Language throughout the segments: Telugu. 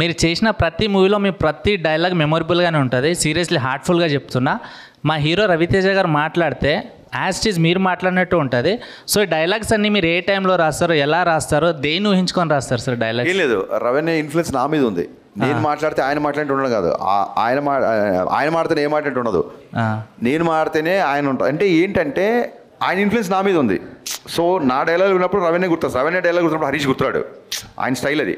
మీరు చేసిన ప్రతి మూవీలో మీ ప్రతి డైలాగ్ మెమొరబుల్గానే ఉంటుంది. సీరియస్లీ హార్ట్ఫుల్గా చెప్తున్నా. మా హీరో రవితేజ గారు మాట్లాడితే యాజ్ ఇట్ ఈజ్ మీరు మాట్లాడినట్టు ఉంటుంది. సో ఈ డైలాగ్స్ అన్నీ మీరు ఏ టైంలో రాస్తారో, ఎలా రాస్తారో, దేన్ని ఊహించుకొని రాస్తారు సార్ డైలాగ్? ఏం లేదు, రవీణ ఇన్ఫ్లుయెన్స్ నా మీద ఉంది. నేను మాట్లాడితే ఆయన మాట్లాడితే ఉండదు కాదు, ఆయన మాడితేనే ఏ మాట్లాడితే ఉండదు, నేను మాడితేనే ఆయన ఉంటాడు. అంటే ఏంటంటే ఆయన ఇన్ఫ్లుయెన్స్ నా మీద ఉంది. సో నా డైలాగ్ ఉన్నప్పుడు రవీణ గుర్తొస్తుంది, రవీణ డైలాగ్ గుర్తున్నప్పుడు హరీష్ గుర్తున్నాడు. ఆయన స్టైల్ అది.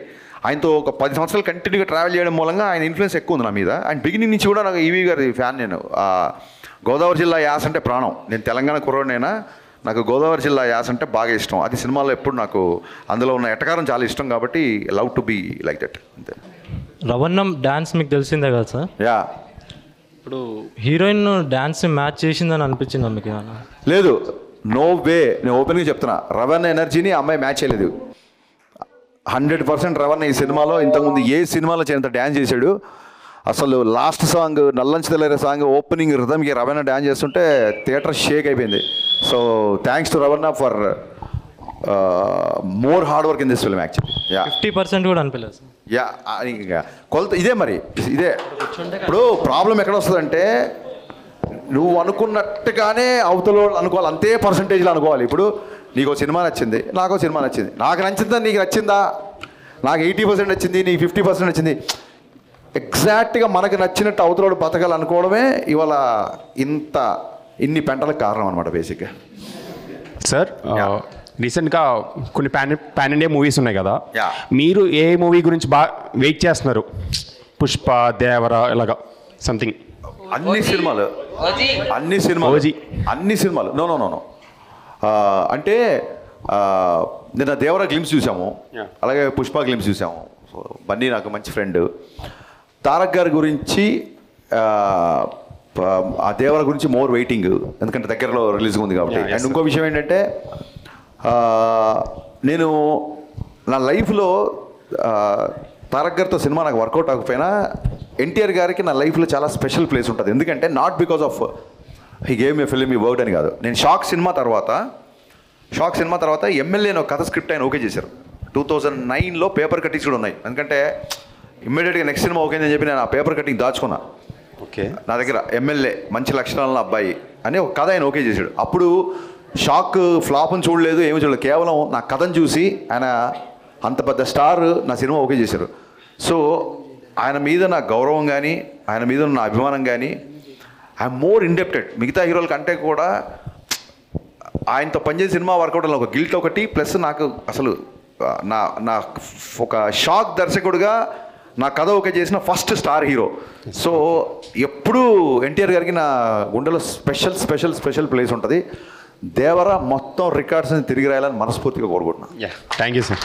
ఆయనతో ఒక 10 సంవత్సరాలు కంటిన్యూగా ట్రావెల్ చేయడం మూలంగా ఆయన ఇన్ఫ్లుయెన్స్ ఎక్కువ ఉంది నా మీద. అండ్ బిగినింగ్ నుంచి కూడా నాకు ఈవీ గారి ఫ్యాన్. నేను గోదావరి జిల్లా యాస అంటే ప్రాణం. నేను తెలంగాణ కుర్రోడినైనా నాకు గోదావరి జిల్లా యాస అంటే బాగా ఇష్టం. అది సినిమాలో ఎప్పుడు నాకు అందులో ఉన్న ఎటకారం చాలా ఇష్టం కాబట్టి love to be like that. అంతే. రవణం డ్యాన్స్ మీకు తెలిసిందే కదా సార్? యా. ఇప్పుడు హీరోయిన్ డ్యాన్స్ మ్యాచ్ చేసిందని అనిపించిందా మీకు? లేదు, నో వే. నేను ఓపెన్గా చెప్తున్నా, రవణ ఎనర్జీని అమ్మాయి మ్యాచ్ చేయలేదు. 100% రవణ ఈ సినిమాలో ఇంతకుముందు ఏ సినిమాలో చేయనంత డ్యాన్స్ చేశాడు. అసలు లాస్ట్ సాంగ్ నల్లంచి తెల్లరే సాంగ్ ఓపెనింగ్ రిథమ్కి రవణ డ్యాన్స్ చేస్తుంటే థియేటర్ షేక్ అయిపోయింది. So thanks to Ravana for more hard work in this film actually. Yeah, 50% కూడా అనిపించలేదు. యా, ఇంకా కొలత ఇదే. మరి ఇదే ఇప్పుడు ప్రాబ్లం ఎక్కడ వస్తుందంటే, నువ్వు అనుకున్నట్టుగానే అవతల అనుకోవాలి, అంతే పర్సంటేజ్లో అనుకోవాలి. ఇప్పుడు నీకు సినిమా నచ్చింది, నాకు సినిమా నచ్చింది, నాకు నచ్చిందా నీకు నచ్చిందా, నాకు 80% నచ్చింది, నీకు 50% నచ్చింది. ఎగ్జాక్ట్గా మనకు నచ్చినట్టు అవతలోడు బతకాలనుకోవడమే ఇవాళ ఇన్ని పెంటలకు కారణం అనమాట బేసిక్గా. సార్, రీసెంట్గా కొన్ని పాన్ ఇండియా మూవీస్ ఉన్నాయి కదా, Yeah. మీరు ఏ మూవీ గురించి బాగా వెయిట్ చేస్తున్నారు? పుష్ప, దేవరా, ఇలాగా సంథింగ్. అన్ని సినిమాలు నో నో నో నో అంటే నిన్న దేవరా గ్లిమ్స్ చూసాము, అలాగే పుష్ప గ్లిమ్స్ చూసాము. సో బన్నీ నాకు మంచి ఫ్రెండ్. తారక్ గారి గురించి ఆ దేవర గురించి మోర్ వెయిటింగ్, ఎందుకంటే దగ్గరలో రిలీజ్ ఉంది కాబట్టి. అండ్ ఇంకో విషయం ఏంటంటే, నేను నా లైఫ్లో తారక్ గారితో సినిమా నాకు వర్కౌట్ అవ్వకపోయినా ఎన్టీఆర్ గారికి నా లైఫ్లో చాలా స్పెషల్ ప్లేస్ ఉంటుంది. ఎందుకంటే not because of he gave me film ఈ వర్డ్ అని కాదు. నేను షాక్ సినిమా తర్వాత ఎమ్మెల్యే ఒక కథ స్క్రిప్ట్ ఆయన ఓకే చేశారు. 2009లో పేపర్ కట్టింగ్స్ కూడా ఉన్నాయి. ఎందుకంటే ఇమ్మీడియట్గా నెక్స్ట్ సినిమా ఓకే అని చెప్పి నేను ఆ పేపర్ కటింగ్ దాచుకున్నా. ఓకే, నా దగ్గర ఎమ్మెల్యే మంచి లక్షణాలను అబ్బాయి అని ఒక కథ ఆయన ఓకే చేశాడు. అప్పుడు షాక్ ఫ్లాప్ని చూడలేదు, ఏమీ చూడలేదు, కేవలం నా కథను చూసి ఆయన అంత పెద్ద స్టార్ నా సినిమా ఓకే చేశారు. సో ఆయన మీద నా గౌరవం కానీ, ఆయన మీద నా అభిమానం కానీ, ఐఎమ్ మోర్ ఇండెప్టెడ్. మిగతా హీరోల కంటే కూడా ఆయనతో పనిచేసే సినిమా వర్కౌట్ ఒక గిల్ట్ ఒకటి, ప్లస్ నాకు అసలు నా ఒక షాక్ దర్శకుడుగా నా కథ ఓకే చేసిన ఫస్ట్ స్టార్ హీరో. సో ఎప్పుడూ ఎన్టీఆర్ గారికి నా గుండెలో స్పెషల్ ప్లేస్ ఉంటుంది. దేవరా మొత్తం రికార్డ్స్ని తిరిగి రాయాలని మనస్ఫూర్తిగా కోరుకుంటున్నాను. Thank you sir.